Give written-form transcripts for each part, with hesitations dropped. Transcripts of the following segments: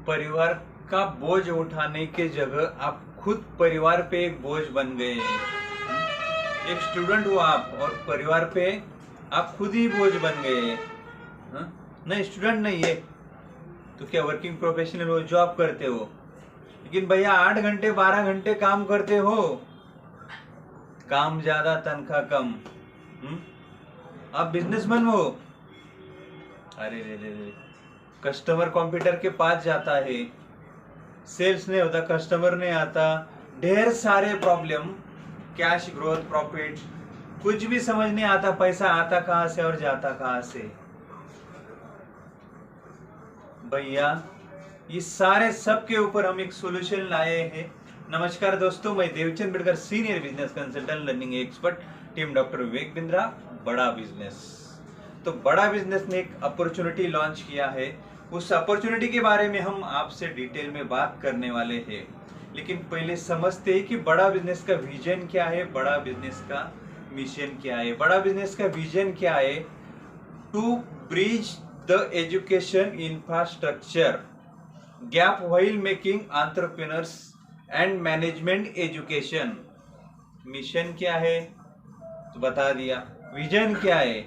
परिवार का बोझ उठाने के जगह आप खुद परिवार पे एक बोझ बन गए हैं। एक स्टूडेंट हो आप और परिवार पे आप खुद ही बोझ बन गए हैं। नहीं, स्टूडेंट नहीं है तो क्या वर्किंग प्रोफेशनल हो, जॉब करते हो, लेकिन भैया 8 घंटे 12 घंटे काम करते हो, काम ज्यादा तनख्वाह कम। आप बिजनेसमैन हो, अरे रे रे रे, कस्टमर कंप्यूटर के पास जाता है, सेल्स नहीं होता, कस्टमर नहीं आता, ढेर सारे प्रॉब्लम, कैश ग्रोथ, प्रॉफिट, कुछ भी समझ नहीं आता, पैसा आता कहां से और जाता कहां से। भैया ये सारे सब के ऊपर हम एक सॉल्यूशन लाए हैं। नमस्कार दोस्तों, मैं Devchand Bidkar, senior business consultant, learning expert, team doctor Vivek Bindra, बड़ा बिजनेस। तो बड़ा बिजनेस ने एक अपॉर्चुनिटी लॉन्च किया है। उस अपॉर्चुनिटी के बारे में हम आपसे डिटेल में बात करने वाले हैं, लेकिन पहले समझते हैं कि बड़ा बिजनेस का विजन क्या है, बड़ा बिजनेस का मिशन क्या है। बड़ा बिजनेस का विजन क्या है? To bridge the education infrastructure gap while making entrepreneurs and management education. Mission क्या है तो बता दिया। विजन क्या है?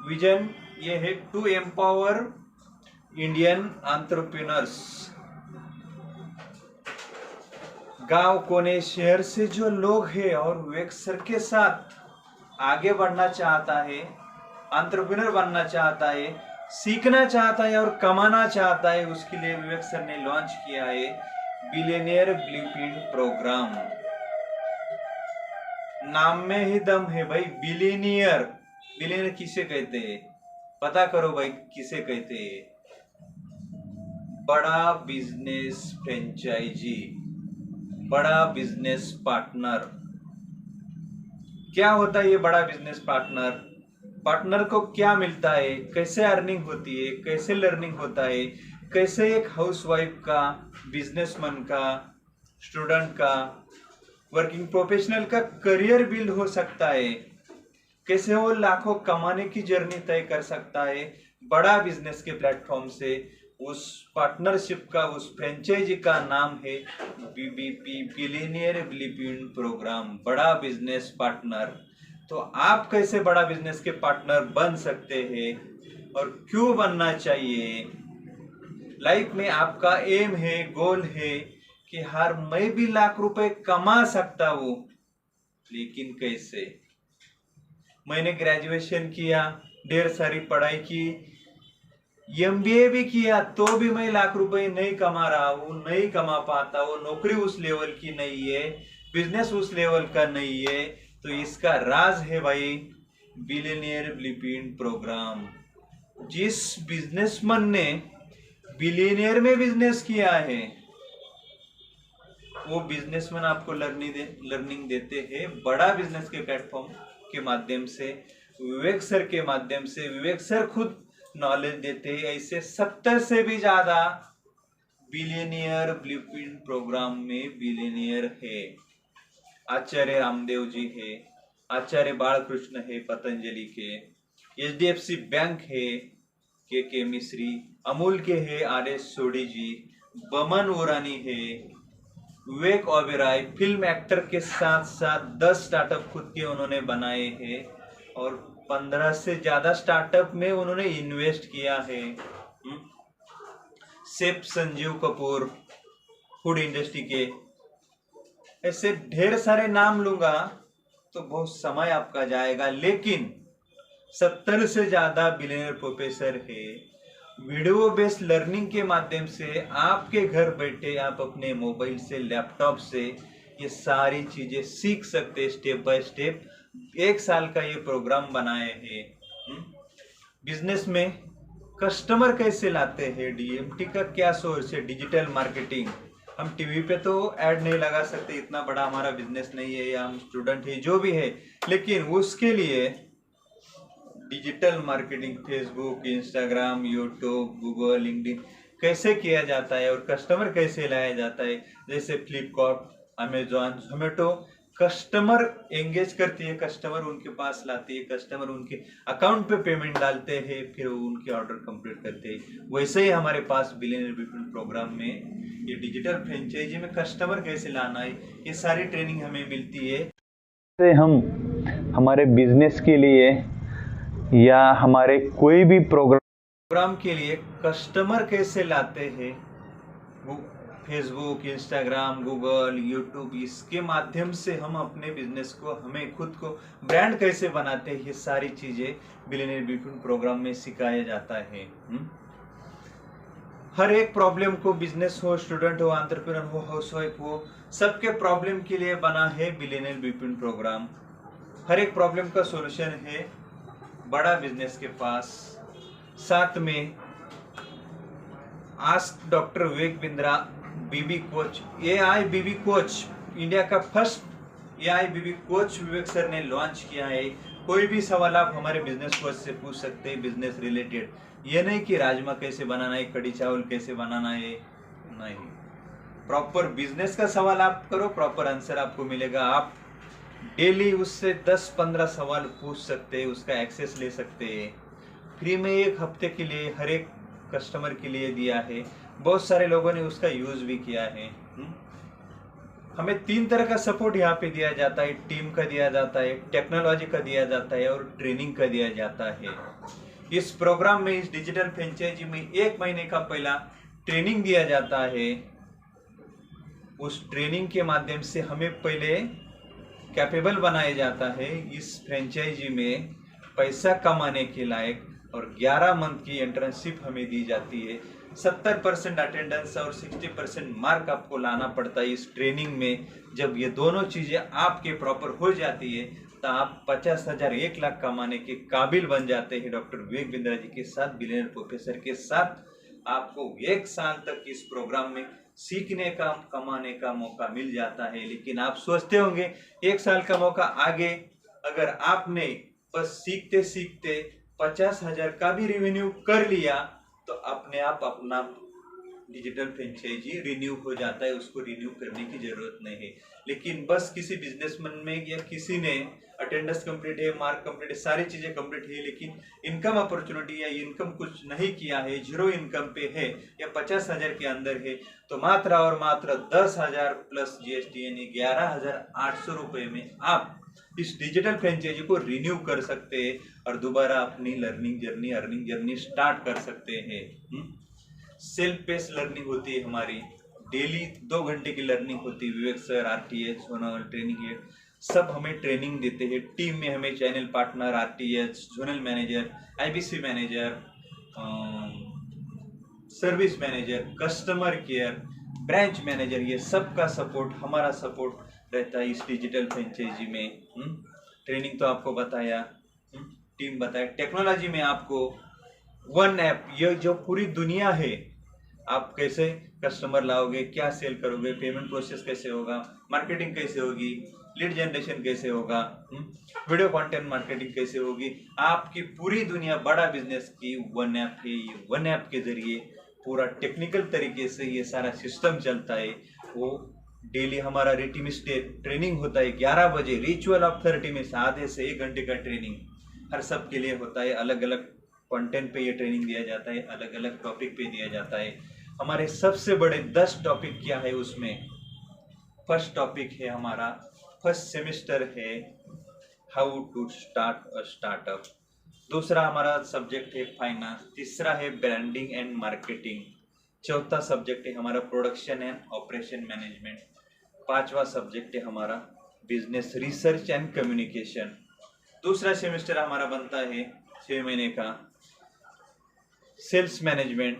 विजन ये है टू एम्पावर इंडियन एंटरप्रेन्योर्स। गांव कोने शहर से जो लोग हैं और विवेक सर के साथ आगे बढ़ना चाहता है, एंटरप्रेन्योर बनना चाहता है, सीखना चाहता है और कमाना चाहता है, उसके लिए विवेक सर ने लॉन्च किया है बिलियनियर ब्लूप्रिंट प्रोग्राम। नाम में ही दम है भाई, बिलियनियर। बिलियनियर किसे कहते हैं? पता करो भाई, किसे कहते हैं? बड़ा बिजनेस फ्रेंचाइजी, बड़ा बिजनेस पार्टनर। क्या होता है ये बड़ा बिजनेस पार्टनर? पार्टनर को क्या मिलता है, कैसे अर्निंग होती है, कैसे लर्निंग होता है, कैसे एक हाउसवाइफ का, बिजनेसमैन का, स्टूडेंट का, वर्किंग प्रोफेशनल का करियर बिल्ड हो सकता है, कैसे वो लाखों कमाने की जर्नी तय कर सकता है बड़ा बिजनेस के प्लेटफॉर्म से। उस पार्टनरशिप का, उस फ्रेंचाइजी का नाम है बीबीपी, बिलियनियर ब्लूप्रिंट प्रोग्राम, बड़ा बिजनेस पार्टनर। तो आप कैसे बड़ा बिजनेस के पार्टनर बन सकते हैं और क्यों बनना चाहिए? लाइफ में आपका एम है, गोल है कि हर मैं भी लाख रुपए कमा सकता हूं, लेकिन कैसे? मैंने ग्रेजुएशन किया, ढेर सारी पढ़ाई की, एमबीए भी किया, तो भी मैं लाख रुपए नहीं कमा रहा हूं, नहीं कमा पाता हूं, नौकरी उस लेवल की नहीं है, बिजनेस उस लेवल का नहीं है। तो इसका राज है भाई बिलियनियर ब्लूप्रिंट प्रोग्राम। जिस बिजनेसमैन ने बिलियनियर में बिजनेस किया है, वो बिजनेसमैन आपको लर्निंग देते हैं बड़ा बिजनेस के प्लेटफॉर्म के माध्यम से, विवेक सर के माध्यम से। विवेक सर खुद नॉलेज देते हैं। ऐसे 70 से भी ज्यादा बिलियनियर ब्लूप्रिंट प्रोग्राम में बिलियनियर है। आचार्य रामदेव जी है, आचार्य बालकृष्ण है पतंजलि के, एचडीएफसी बैंक है के मिश्री, अमूल के है आर एस सोडी जी, बमन उरानी है, विवेक ओबेरॉय फिल्म एक्टर के साथ साथ 10 स्टार्टअप खुद के उन्होंने बनाए हैं और 15 से ज्यादा स्टार्टअप में उन्होंने इन्वेस्ट किया है। Chef Sanjeev Kapoor, food industry के, ऐसे ढेर सारे नाम लूंगा तो बहुत समय आपका जाएगा, लेकिन 70 से ज्यादा बिलियनियर प्रोफेसर है। वीडियो बेस्ड लर्निंग के माध्यम से आपके घर बैठे आप अपने मोबाइल से, लैपटॉप से ये सारी चीजें सीख सकते स्टेप बाय स्टेप। 1 साल का ये प्रोग्राम बनाए हैं। बिजनेस में कस्टमर कैसे लाते हैं, डीएमटी का क्या सोर्स है, डिजिटल मार्केटिंग। हम टीवी पे तो ऐड नहीं लगा सकते, इतना बड़ा हमारा बिजनेस नहीं है, या हम स्टूडेंट है, जो भी है, लेकिन उसके लिए digital marketing, Facebook, Instagram, YouTube, Google, LinkedIn कैसे किया जाता है और कस्टमर कैसे लाया जाता है, जैसे Flipkart, Amazon, Zomato customer engage करती है, कस्टमर उनके पास लाती है, कस्टमर उनके अकाउंट पे पेमेंट डालते हैं, फिर वो उनके ऑर्डर कंप्लीट करते हैं। वैसे ही हमारे पास बिलियनियर बिटवीन प्रोग्राम में ये डिजिटल फ्रेंचाइजी में कस्टमर कैसे लाना है, ये सारी ट्रेनिंग हमें मिलती है। से हम हमारे बिजनेस के लिए या हमारे कोई भी प्रोग्राम के लिए कस्टमर कैसे लाते हैं, फेसबुक, इंस्टाग्राम, गूगल, यूट्यूब, इसके माध्यम से हम अपने बिजनेस को, हमें खुद को ब्रांड कैसे बनाते हैं, ये सारी चीजें बिलियनियर बिटवीन प्रोग्राम में सिखाया जाता है। हर एक प्रॉब्लम को, बिजनेस हो, स्टूडेंट हो, एंटरप्रेन्योर हो, हाउसवाइफ हो, सबके प्रॉब्लम के लिए बना है बिलियनियर बिटवीन प्रोग्राम। हर एक प्रॉब्लम का सॉल्यूशन है बड़ा बिजनेस के पास। साथ में आस्क डॉक्टर विवेक बिंद्रा बीबी कोच, AI बीबी कोच, इंडिया का फर्स्ट AI बीबी कोच विवेक सर ने लॉन्च किया है। कोई भी सवाल आप हमारे बिजनेस कोच से पूछ सकते हैं, बिजनेस रिलेटेड। ये नहीं कि राजमा कैसे बनाना है, कड़ी चावल कैसे बनाना है, नहीं, प्रॉपर बिजनेस का सवाल आप करो, प्रॉपर आंसर आपको मिलेगा। आप डेली उससे 10-15 सवाल पूछ सकते हैं, उसका एक्सेस ले सकते हैं। फ्री में 1 हफ्ते के लिए हर एक कस्टमर के लिए दिया है। बहुत सारे लोगों ने उसका यूज भी किया है। हमें 3 तरह का सपोर्ट यहाँ पे दिया जाता है, टीम का दिया जाता है, टेक्नोलॉजी का दिया जाता है और ट्रेनिंग का दिया जाता है। इस प्रोग्राम में, इस डिजिटल फ्रेंचाइजी में 1 महीने का पहला ट्रेनिंग दिया जाता है। उस ट्रेनिंग के माध्यम से हमें पहले कैपेबल बनाया जाता है इस फ्रेंचाइजी में पैसा कमाने के लायक, और 11 मंथ की इंटर्नशिप हमें दी जाती है। 70% अटेंडेंस और 60% मार्क आपको लाना पड़ता है इस ट्रेनिंग में। जब ये दोनों चीजें आपके प्रॉपर हो जाती है तो आप 50,000 1 लाख कमाने के काबिल बन जाते हैं। डॉक्टर विवेक बिंद्रा जी के साथ, बिलियनियर प्रोफेसर के साथ आपको 1 साल तक इस प्रोग्राम में सीखने का, कमाने का मौका मिल जाता है। लेकिन आप सोचते होंगे 1 साल का मौका आगे, अगर आपने बस सीखते सीखते 50,000 का भी रेवेन्यू कर लिया तो अपने आप अपना डिजिटल फ्रेंचाइजी रिन्यू हो जाता है, उसको रिन्यू करने की जरूरत नहीं है। लेकिन बस किसी बिजनेसमैन में या किसी ने अटेंडेंस कंप्लीट है, मार्क कंप्लीट है, सारी चीजें कंप्लीट है, लेकिन इनकम अपॉर्चुनिटी या इनकम कुछ नहीं किया है, 0 इनकम पे है या 50,000 के अंदर है, तो मात्र और मात्र 10,000 प्लस GST यानी 11,800 रुपए में आप इस डिजिटल फ्रेंचाइजी को रिन्यू कर सकते हैं और दोबारा अपनी learning journey, earning journey start कर सकते हैं। सेल्फ पेस लर्निंग होती है हमारी, डेली 2 घंटे की लर्निंग होती है। विवेक सर, RTS, जोनल ट्रेनिंग है, सब हमें ट्रेनिंग देते हैं। टीम में हमें channel partner, RTS, zonal manager, IBC manager, service manager, customer care, branch manager, ये सब का सपोर्ट, हमारा सपोर्ट रहता है इस डिजिटल फ्रेंचाइजी में। ट्रेनिंग तो आपको बताया, टीम बताया, टेक्नोलॉजी में आपको वन ऐप, ये जो पूरी दुनिया है, आप कैसे कस्टमर लाओगे, क्या सेल करोगे, पेमेंट प्रोसेस कैसे होगा, मार्केटिंग कैसे होगी, लीड जनरेशन कैसे होगा, वीडियो कंटेंट मार्केटिंग कैसे होगी, आपकी पूरी दुनिया बड़ा बिजनेस की वन ऐप है। ये वन ऐप के जरिए पूरा टेक्निकल तरीके से ये सारा सिस्टम चलता है। वो डेली हमारा रिटिमिस्टे ट्रेनिंग होता है 11 बजे, रिचुअल ऑफ 30 में आधे से 1 घंटे का ट्रेनिंग हर सब के लिए होता है। अलग अलग कंटेंट पे ये ट्रेनिंग दिया जाता है, अलग अलग टॉपिक पे दिया जाता है। हमारे सबसे बड़े 10 टॉपिक क्या है उसमें, फर्स्ट टॉपिक है हमारा, फर्स्ट सेमेस्टर है how to start a startup. दूसरा हमारा सब्जेक्ट है फाइनेंस, तीसरा है ब्रांडिंग एंड मार्केटिंग, चौथा सब्जेक्ट है हमारा प्रोडक्शन एंड ऑपरेशन मैनेजमेंट, पांचवा सब्जेक्ट है हमारा बिजनेस रिसर्च एंड कम्युनिकेशन। दूसरा सेमेस्टर हमारा बनता है 6 महीने का, सेल्स मैनेजमेंट।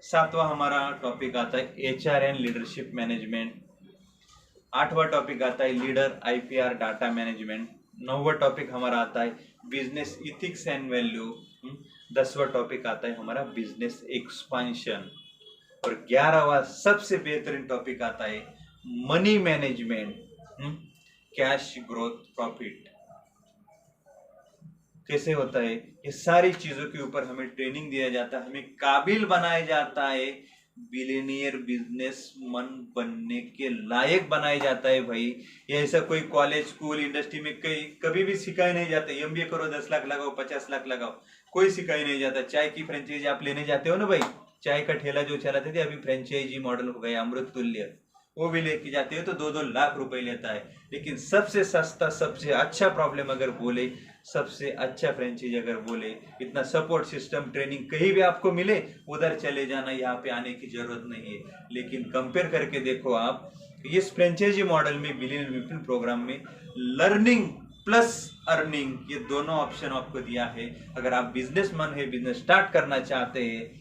सातवां हमारा टॉपिक आता है HR एंड लीडरशिप मैनेजमेंट। आठवां टॉपिक आता है लीडर IPR डाटा मैनेजमेंट। 9वां टॉपिक हमारा आता है बिजनेस इथिक्स एंड वैल्यू। 10वां टॉपिक आता है हमारा बिजनेस एक्सपांशन। और 11वां सबसे बेहतरीन टॉपिक आता है money management, cash growth profit कैसे होता है। ये सारी चीजों के ऊपर हमें ट्रेनिंग दिया जाता है, हमें काबिल बनाया जाता है बिलियनियर बिजनेसमैन बनने के लायक बनाया जाता है भाई। ये ऐसा कोई कॉलेज स्कूल इंडस्ट्री में कभी भी सिखाया नहीं जाता एमबीए करो 10 लाख लगाओ 50 लाख लगाओ, कोई सिखाया नहीं जाता। चाय की फ्रेंचाइजी आप लेने जाते हो ना भाई, चाय का ठेला जो चलाते थे अभी फ्रेंचाइजी मॉडल हो गया अमृत तुल्य, वो भी लेके जाते हो तो 2-2 लाख रुपए लेता है। लेकिन सबसे सस्ता सबसे अच्छा प्रॉब्लम अगर बोले, सबसे अच्छा फ्रेंचाइजी अगर बोले, इतना सपोर्ट सिस्टम ट्रेनिंग कहीं भी आपको मिले उधर चले जाना, यहाँ पे आने की जरूरत नहीं है। लेकिन कंपेयर करके देखो आप इस फ्रेंचाइजी मॉडल में बिलियन विपिन प्रोग्राम में लर्निंग प्लस अर्निंग ये दोनों ऑप्शन आपको दिया है। अगर आप बिजनेसमैन है, बिजनेस स्टार्ट करना चाहते हैं,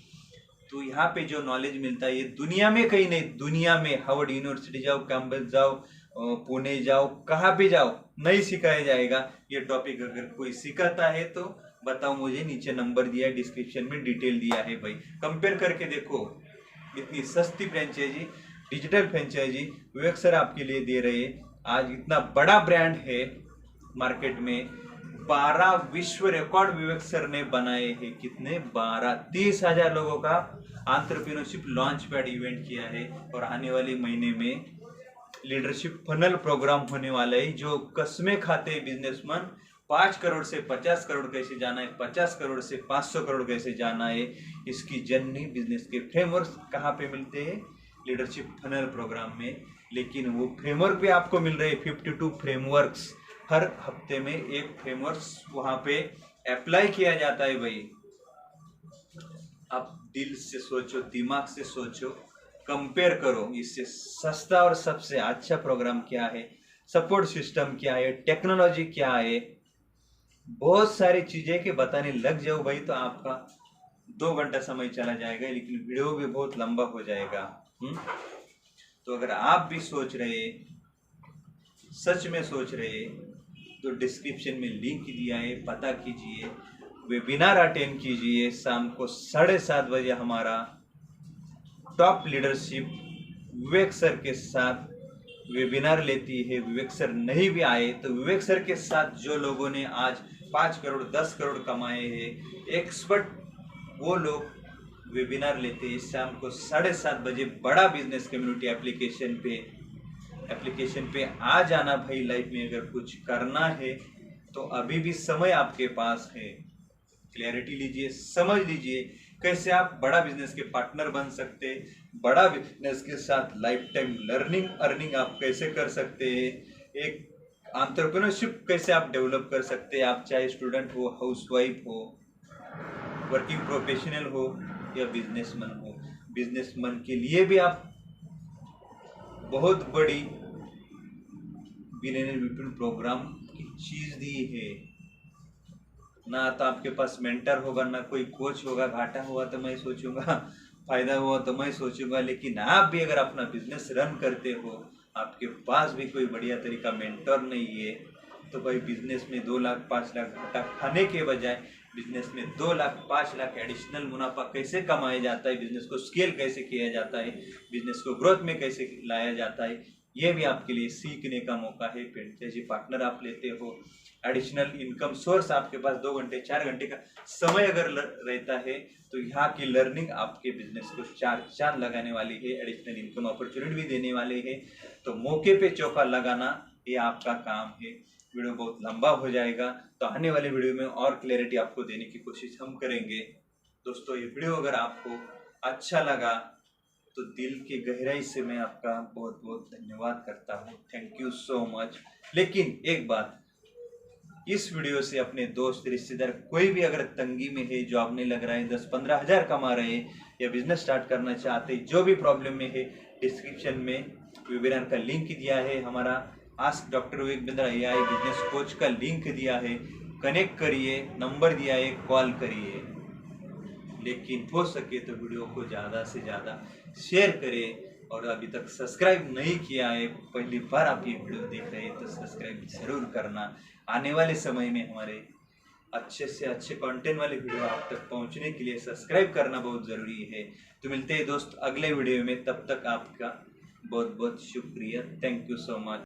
तो यहाँ पे जो नॉलेज मिलता है ये दुनिया में कहीं नहीं, दुनिया में हार्वर्ड यूनिवर्सिटी जाओ, कैम्ब्रिज जाओ, पुणे जाओ, कहाँ भी जाओ नहीं सिखाया जाएगा ये टॉपिक। अगर कोई सिखाता है तो बताओ मुझे, नीचे नंबर दिया है, डिस्क्रिप्शन में डिटेल दिया है भाई। कंपेयर करके देखो, इतनी सस्ती फ्रेंचाइजी, डिजिटल फ्रेंचाइजी विवेक सर आपके लिए दे रहे हैं। आज इतना बड़ा ब्रांड है मार्केट में, 12 विश्व रिकॉर्ड विवेक सर ने बनाए हैं। कितने? 12, 30,000 लोगों का एंटरप्रेन्योरशिप लॉन्च पैड इवेंट किया है। और आने वाले महीने में लीडरशिप फनल प्रोग्राम होने वाला है, जो कसमें खाते हैं बिजनेसमैन, 5 करोड़ से 50 करोड़ कैसे जाना है, 50 करोड़ से 500 करोड़ कैसे जाना है, इसकी जर्नी बिजनेस के फ्रेमवर्क कहाँ पे मिलते हैं? लीडरशिप फनल प्रोग्राम में। लेकिन वो फ्रेमवर्क भी आपको मिल रहे हैं, 52 फ्रेमवर्क्स, हर हफ्ते में एक फ्रेमवर्क वहां पे अप्लाई किया जाता है भाई। आप दिल से सोचो, दिमाग से सोचो, कंपेयर करो, इससे सस्ता और सबसे अच्छा प्रोग्राम क्या है, सपोर्ट सिस्टम क्या है, टेक्नोलॉजी क्या है, बहुत सारी चीजें के बताने लग जाओ भाई तो आपका 2 घंटा समय चला जाएगा, लेकिन वीडियो भी बहुत लंबा हो जाएगा। तो अगर आप भी सोच रहे, सच में सोच रहे, तो डिस्क्रिप्शन में लिंक दिया है, पता कीजिए, वेबिनार अटेंड कीजिए। शाम को 7:30 बजे हमारा टॉप लीडरशिप विवेक सर के साथ वेबिनार लेती है। विवेक सर नहीं भी आए तो विवेक सर के साथ जो लोगों ने आज 5 करोड़ 10 करोड़ कमाए हैं, एक्सपर्ट, वो लोग वेबिनार लेते हैं शाम को 7:30 बजे। बड़ा बिजनेस कम्युनिटी एप्लीकेशन पे आ जाना भाई। लाइफ में अगर कुछ करना है तो अभी भी समय आपके पास है। क्लैरिटी लीजिए, समझ लीजिए कैसे आप बड़ा बिजनेस के पार्टनर बन सकते, बड़ा बिजनेस के साथ लाइफ टाइम लर्निंग अर्निंग आप कैसे कर सकते हैं, एक एंटरप्रेन्योरशिप कैसे आप डेवलप कर सकते हैं। आप चाहे स्टूडेंट हो, हाउसवाइफ हो, वर्किंग प्रोफेशनल हो या बिजनेसमैन हो, बिजनेसमैन के लिए भी आप बहुत बड़ी बिलियनियर विपिन प्रोग्राम की चीज दी है। ना तो आपके पास मेंटर होगा, ना कोई कोच होगा। घाटा हुआ तो मैं सोचूंगा, फायदा हुआ तो मैं सोचूंगा। लेकिन आप भी अगर अपना बिजनेस रन करते हो, आपके पास भी कोई बढ़िया तरीका मेंटर नहीं है, तो भाई बिजनेस में 2 लाख 5 लाख घाटा खाने के बजाय बिजनेस में 2 लाख 5 लाख एडिशनल मुनाफा कैसे कमाया जाता है, बिजनेस को स्केल कैसे किया जाता है, बिजनेस को ग्रोथ में कैसे लाया जाता है, ये भी आपके लिए सीखने का मौका है। फ्रेंचाइजी पार्टनर आप लेते हो, एडिशनल इनकम सोर्स आपके पास 2 घंटे 4 घंटे का समय अगर रहता है, तो यहाँ की लर्निंग आपके बिजनेस को 4 चांद लगाने वाली है, एडिशनल इनकम अपॉर्चुनिटी भी देने वाले है। तो मौके पे चौका लगाना ये आपका काम है। वीडियो बहुत लंबा हो जाएगा, तो आने वाले वीडियो में और क्लैरिटी आपको देने की कोशिश हम करेंगे। दोस्तों, ये वीडियो अगर आपको अच्छा लगा तो दिल की गहराई से मैं आपका बहुत बहुत धन्यवाद करता हूँ। Thank you so much. लेकिन एक बात, इस वीडियो से अपने दोस्त रिश्तेदार कोई भी अगर तंगी में है, जॉब नहीं लग रहा है, 10-15 हज़ार कमा रहे हैं या बिजनेस स्टार्ट करना चाहते हैं, जो भी प्रॉब्लम में है, डिस्क्रिप्शन में वेबिनार का लिंक दिया है, हमारा ask doctor Vivek Bindra AI business coach का लिंक दिया है, कनेक्ट करिए, नंबर दिया है, कॉल करिए। लेकिन हो सके तो वीडियो को ज़्यादा से ज़्यादा शेयर करें, और अभी तक सब्सक्राइब नहीं किया है, पहली बार आप ये वीडियो देख रहे हैं तो सब्सक्राइब जरूर करना। आने वाले समय में हमारे अच्छे से अच्छे कंटेंट वाले वीडियो आप तक पहुंचने के लिए सब्सक्राइब करना बहुत ज़रूरी है। तो मिलते हैं दोस्त अगले वीडियो में, तब तक आपका बहुत बहुत शुक्रिया। Thank you so much.